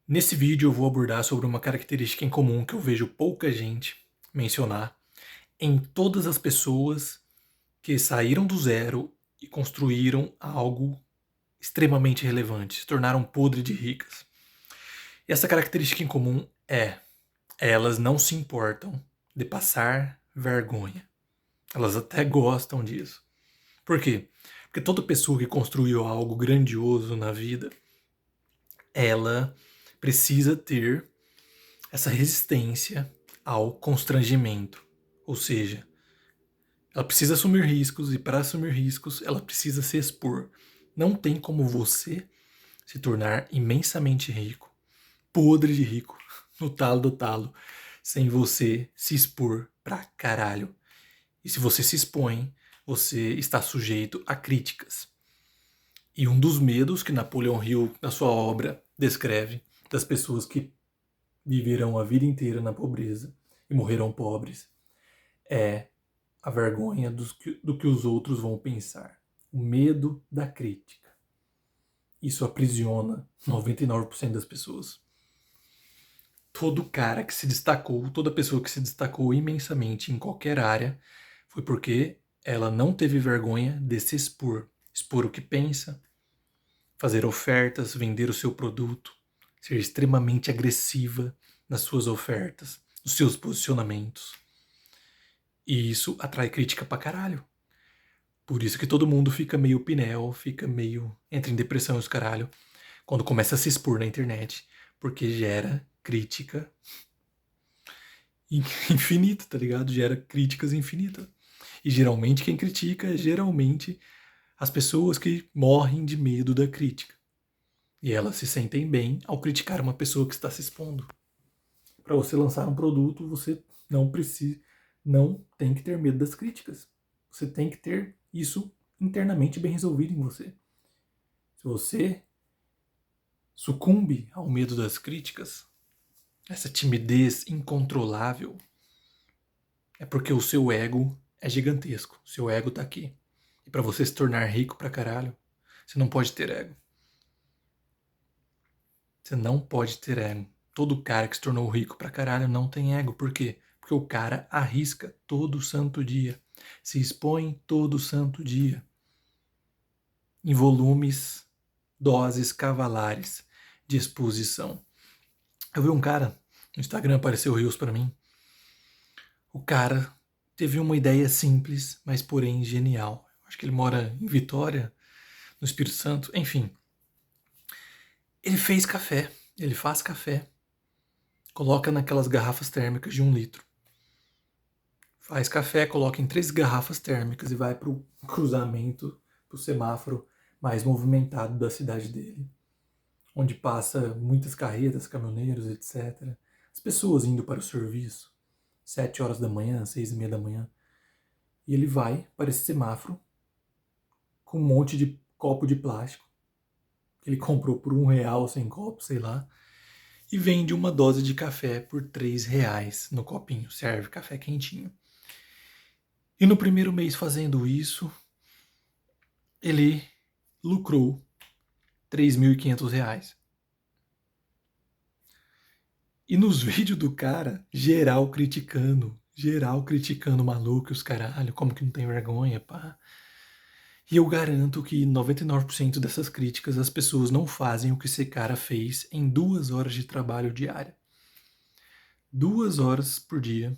Nesse vídeo eu vou abordar sobre uma característica em comum que eu vejo pouca gente mencionar em todas as pessoas que saíram do zero e construíram algo extremamente relevante, se tornaram podre de ricas. E essa característica em comum é: elas não se importam de passar vergonha. Elas até gostam disso. Por quê? Porque toda pessoa que construiu algo grandioso na vida, ela precisa ter essa resistência ao constrangimento. Ou seja, ela precisa assumir riscos e para assumir riscos ela precisa se expor. Não tem como você se tornar imensamente rico, podre de rico, no talo do talo, sem você se expor pra caralho. E se você se expõe, você está sujeito a críticas. E um dos medos que Napoleão Hill, na sua obra, descreve das pessoas que viverão a vida inteira na pobreza e morrerão pobres é a vergonha do que os outros vão pensar. O medo da crítica. Isso aprisiona 99% das pessoas. Todo cara que se destacou, toda pessoa que se destacou imensamente em qualquer área, foi porque ela não teve vergonha de se expor. Expor o que pensa, fazer ofertas, vender o seu produto, ser extremamente agressiva nas suas ofertas, nos seus posicionamentos. E isso atrai crítica pra caralho. Por isso que todo mundo fica meio pinel, entra em depressão e os caralho, quando começa a se expor na internet, porque gera crítica infinita, tá ligado? Gera críticas infinitas. E geralmente quem critica é geralmente as pessoas que morrem de medo da crítica. E elas se sentem bem ao criticar uma pessoa que está se expondo. Para você lançar um produto, você não tem que ter medo das críticas. Você tem que ter isso internamente bem resolvido em você. Se você sucumbe ao medo das críticas, essa timidez incontrolável, é porque o seu ego é gigantesco. O seu ego tá aqui. E para você se tornar rico pra caralho, você não pode ter ego. Você não pode ter ego. Todo cara que se tornou rico pra caralho não tem ego. Por quê? Porque o cara arrisca todo santo dia. Se expõe todo santo dia. Em volumes, doses cavalares de exposição. Eu vi um cara, no Instagram apareceu rios pra mim. O cara teve uma ideia simples, mas porém genial. Acho que ele mora em Vitória, no Espírito Santo, enfim. Ele fez café, ele faz café, coloca naquelas garrafas térmicas de 1 litro. Faz café, coloca em 3 garrafas térmicas e vai pro cruzamento, pro semáforo mais movimentado da cidade dele, onde passa muitas carretas, caminhoneiros, etc. As pessoas indo para o serviço, 7 horas da manhã, 6:30 da manhã. E ele vai para esse semáforo com um monte de copo de plástico que ele comprou por R$ 1 sem copo, sei lá, e vende uma dose de café por R$ 3 no copinho. Serve café quentinho. E no primeiro mês fazendo isso, ele lucrou R$ 3.500. E nos vídeos do cara, geral criticando o maluco, os caralho, como que não tem vergonha, pá. E eu garanto que 99% dessas críticas as pessoas não fazem o que esse cara fez em 2 horas de trabalho diária. 2 horas por dia,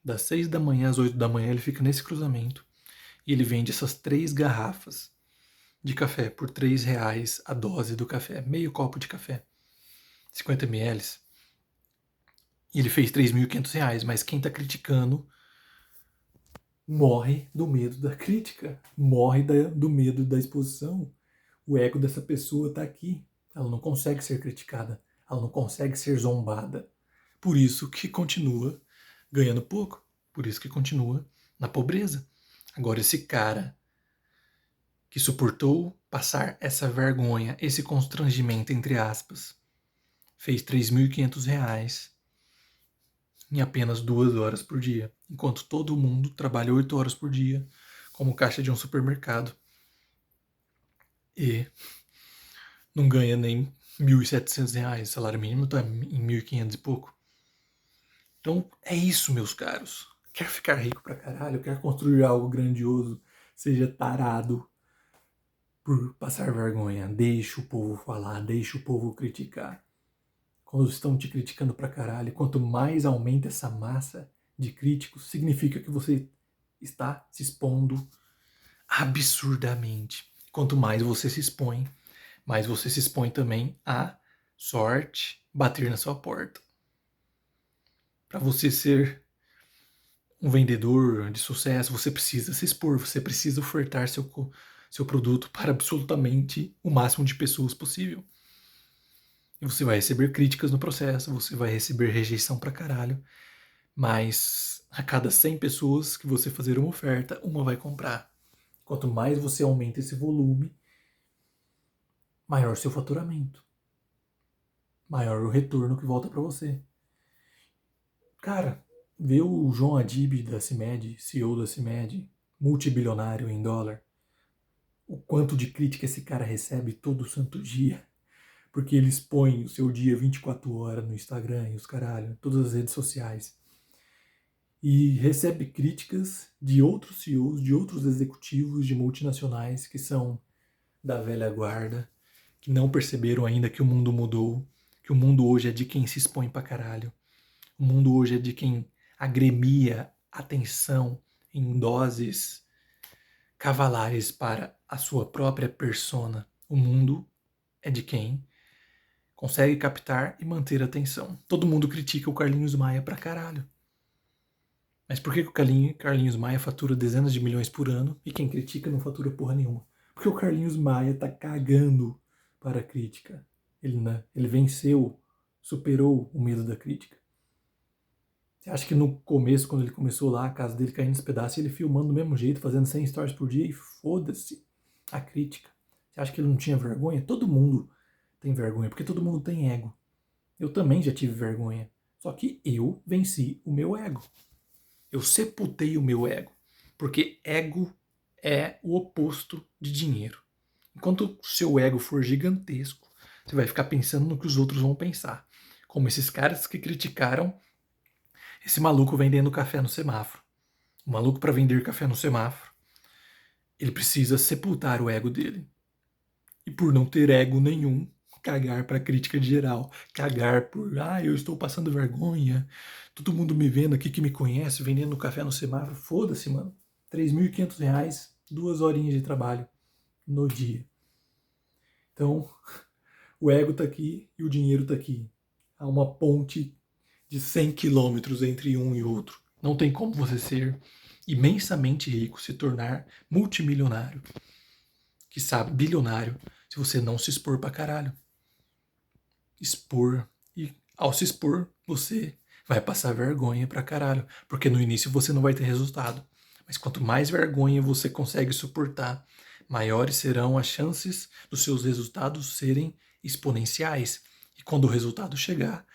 das 6 da manhã às 8 da manhã, ele fica nesse cruzamento e ele vende essas 3 garrafas de café por R$ 3 a dose do café, meio copo de café, 50 ml. E ele fez R$ 3.500, mas quem tá criticando morre do medo da crítica, morre do medo da exposição. O ego dessa pessoa tá aqui, ela não consegue ser criticada, ela não consegue ser zombada. Por isso que continua ganhando pouco, por isso que continua na pobreza. Agora esse cara que suportou passar essa vergonha, esse constrangimento, entre aspas, fez R$ 3.500 em apenas 2 horas por dia, enquanto todo mundo trabalha 8 horas por dia como caixa de um supermercado e não ganha nem R$ 1.700, o salário mínimo tá em 1.500 e pouco. Então é isso, meus caros. Quer ficar rico pra caralho? Quer construir algo grandioso? Seja tarado por passar vergonha. Deixa o povo falar, deixa o povo criticar. Quando estão te criticando pra caralho, quanto mais aumenta essa massa de críticos, significa que você está se expondo absurdamente. Quanto mais você se expõe, mais você se expõe também à sorte bater na sua porta. Para você ser um vendedor de sucesso, você precisa se expor, você precisa ofertar seu produto para absolutamente o máximo de pessoas possível. E você vai receber críticas no processo, você vai receber rejeição pra caralho, mas a cada 100 pessoas que você fazer uma oferta, uma vai comprar. Quanto mais você aumenta esse volume, maior seu faturamento, maior o retorno que volta para você. Cara, vê o João Adib da CIMED, CEO da CIMED, multibilionário em dólar, o quanto de crítica esse cara recebe todo santo dia, porque ele expõe o seu dia 24 horas no Instagram e os caralho, todas as redes sociais. E recebe críticas de outros CEOs, de outros executivos de multinacionais que são da velha guarda, que não perceberam ainda que o mundo mudou, que o mundo hoje é de quem se expõe pra caralho. O mundo hoje é de quem agremia atenção em doses cavalares para a sua própria persona. O mundo é de quem consegue captar e manter a atenção. Todo mundo critica o Carlinhos Maia pra caralho. Mas por que o Carlinhos Maia fatura dezenas de milhões por ano e quem critica não fatura porra nenhuma? Porque o Carlinhos Maia tá cagando para a crítica. Ele venceu, superou o medo da crítica. Você acha que no começo, quando ele começou lá, a casa dele caindo nos pedaços, ele filmando do mesmo jeito, fazendo 100 stories por dia e foda-se a crítica? Você acha que ele não tinha vergonha? Todo mundo tem vergonha, porque todo mundo tem ego. Eu também já tive vergonha. Só que eu venci o meu ego. Eu sepultei o meu ego. Porque ego é o oposto de dinheiro. Enquanto o seu ego for gigantesco, você vai ficar pensando no que os outros vão pensar. Como esses caras que criticaram esse maluco vendendo café no semáforo. O maluco, para vender café no semáforo, ele precisa sepultar o ego dele. E por não ter ego nenhum, cagar para a crítica de geral. Cagar por, eu estou passando vergonha, todo mundo me vendo aqui que me conhece, vendendo café no semáforo. Foda-se, mano. R$ 3.500, 2 horinhas de trabalho no dia. Então, o ego tá aqui e o dinheiro tá aqui. Há uma ponte de 100 quilômetros entre um e outro. Não tem como você ser imensamente rico, se tornar multimilionário, quiçá bilionário, se você não se expor pra caralho. Expor. E ao se expor, você vai passar vergonha pra caralho, porque no início você não vai ter resultado. Mas quanto mais vergonha você consegue suportar, maiores serão as chances dos seus resultados serem exponenciais. E quando o resultado chegar,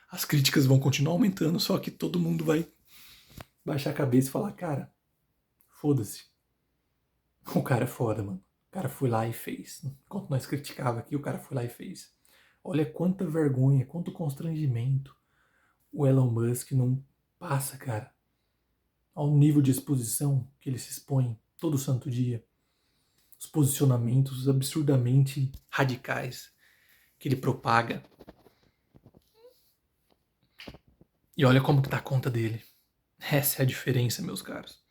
as críticas vão continuar aumentando, só que todo mundo vai baixar a cabeça e falar, cara, foda-se. O cara é foda, mano. O cara foi lá e fez. Enquanto nós criticava aqui, o cara foi lá e fez. Olha quanta vergonha, quanto constrangimento o Elon Musk não passa, cara. Ao nível de exposição que ele se expõe todo santo dia. Os posicionamentos absurdamente radicais que ele propaga. E olha como que tá a conta dele. Essa é a diferença, meus caros.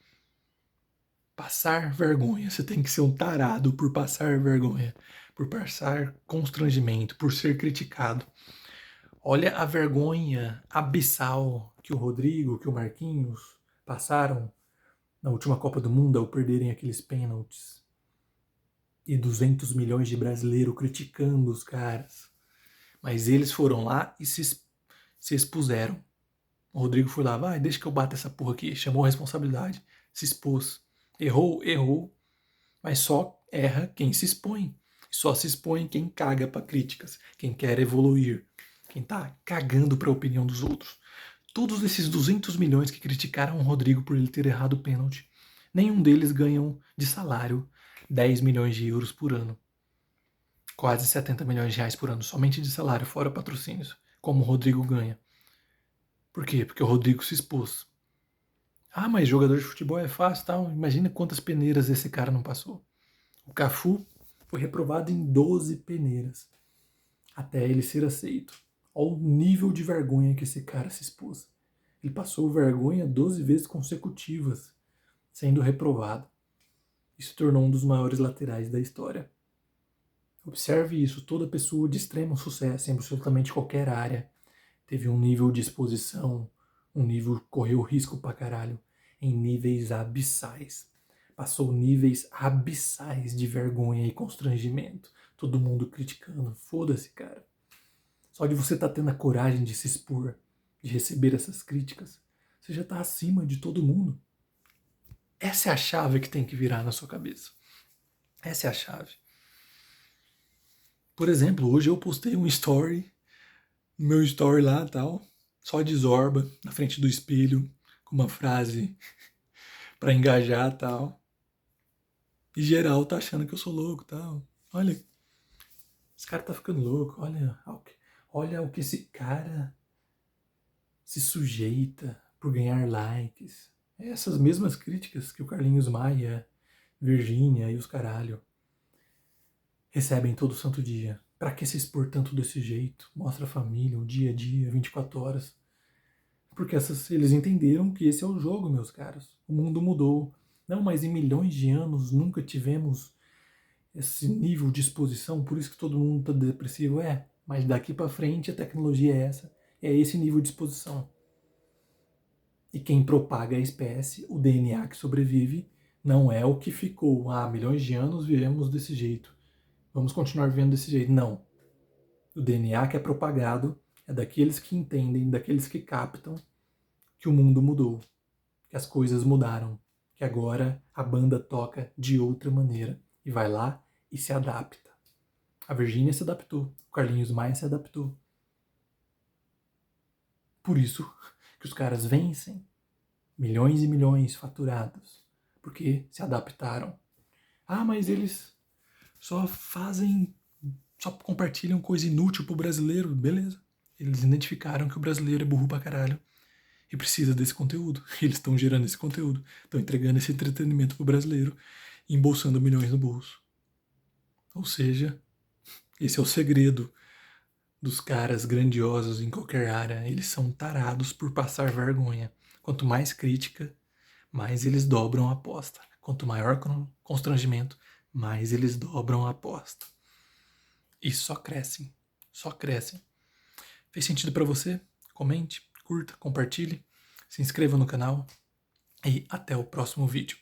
Passar vergonha. Você tem que ser um tarado por passar vergonha, por passar constrangimento, por ser criticado. Olha a vergonha abissal que o Rodrigo, que o Marquinhos passaram na última Copa do Mundo ao perderem aqueles pênaltis. E 200 milhões de brasileiros criticando os caras. Mas eles foram lá e se expuseram. O Rodrigo foi lá, vai, deixa que eu bata essa porra aqui. Chamou a responsabilidade, se expôs. Errou, mas só erra quem se expõe. Só se expõe quem caga para críticas, quem quer evoluir, quem tá cagando para a opinião dos outros. Todos esses 200 milhões que criticaram o Rodrigo por ele ter errado o pênalti, nenhum deles ganham de salário 10 milhões de euros por ano. quase 70 milhões de reais por ano somente de salário, fora patrocínios, como o Rodrigo ganha. Por quê? Porque o Rodrigo se expôs. Ah, mas jogador de futebol é fácil, tal. Imagina quantas peneiras esse cara não passou. O Cafu foi reprovado em 12 peneiras até ele ser aceito. Olha o nível de vergonha que esse cara se expôs. Ele passou vergonha 12 vezes consecutivas, sendo reprovado. E se tornou um dos maiores laterais da história. Observe isso, toda pessoa de extremo sucesso em absolutamente qualquer área teve um nível de exposição, um nível correu risco pra caralho, em níveis abissais. Passou níveis abissais de vergonha e constrangimento. Todo mundo criticando. Foda-se, cara. Só de você estar tendo a coragem de se expor, de receber essas críticas, você já tá acima de todo mundo. Essa é a chave que tem que virar na sua cabeça. Essa é a chave. Por exemplo, hoje eu postei um story, no meu story lá tal, só de Zorba, na frente do espelho, com uma frase pra engajar tal. E geral tá achando que eu sou louco tal. Olha, esse cara tá ficando louco, olha o que esse cara se sujeita por ganhar likes. Essas mesmas críticas que o Carlinhos Maia, Virgínia e os caralho recebem todo santo dia. Pra que se expor tanto desse jeito? Mostra a família, o dia a dia, 24 horas. Porque eles entenderam que esse é o jogo, meus caros. O mundo mudou. Não, mas em milhões de anos nunca tivemos esse nível de exposição, por isso que todo mundo tá depressivo. Mas daqui para frente a tecnologia é essa. É esse nível de exposição. E quem propaga a espécie, o DNA que sobrevive, não é o que ficou. Milhões de anos vivemos desse jeito. Vamos continuar vivendo desse jeito. Não. O DNA que é propagado é daqueles que entendem, daqueles que captam que o mundo mudou, que as coisas mudaram, que agora a banda toca de outra maneira e vai lá e se adapta. A Virgínia se adaptou, o Carlinhos Maia se adaptou. Por isso que os caras vencem milhões e milhões faturados, porque se adaptaram. Mas eles só compartilham coisa inútil pro brasileiro, beleza. Eles identificaram que o brasileiro é burro pra caralho e precisa desse conteúdo. Eles estão gerando esse conteúdo, estão entregando esse entretenimento pro brasileiro, embolsando milhões no bolso. Ou seja, esse é o segredo dos caras grandiosos em qualquer área. Eles são tarados por passar vergonha. Quanto mais crítica, mais eles dobram a aposta. Quanto maior constrangimento, mais eles dobram a aposta. E só crescem, só crescem. Fez sentido para você? Comente, curta, compartilhe, se inscreva no canal e até o próximo vídeo.